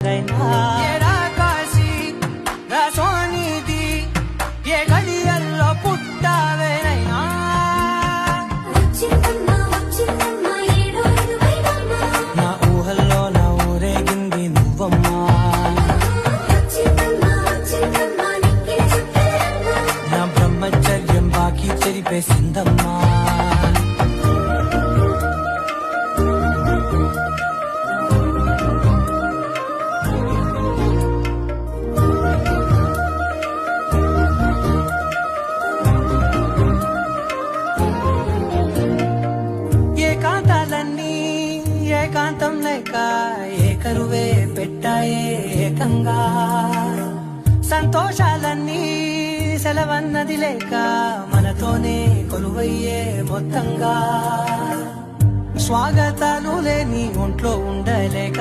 ఏడా కాశీ సోనిది ఏ గడియల్లో పుట్టావేనైనా నా ఊహల్లో నా ఊరేగింది నువ్వమ్మా నా బ్రహ్మచర్యం బాకీ చెరిపేసిందమ్మా ఏకాంతం లేక ఏకరువే పెట్టాయే ఏకంగా సంతోషాలన్నీ సెలవన్నది లేక మనతోనే కొలువయ్యే మొత్తంగా స్వాగతాలు లేని ఒంట్లో ఉండలేక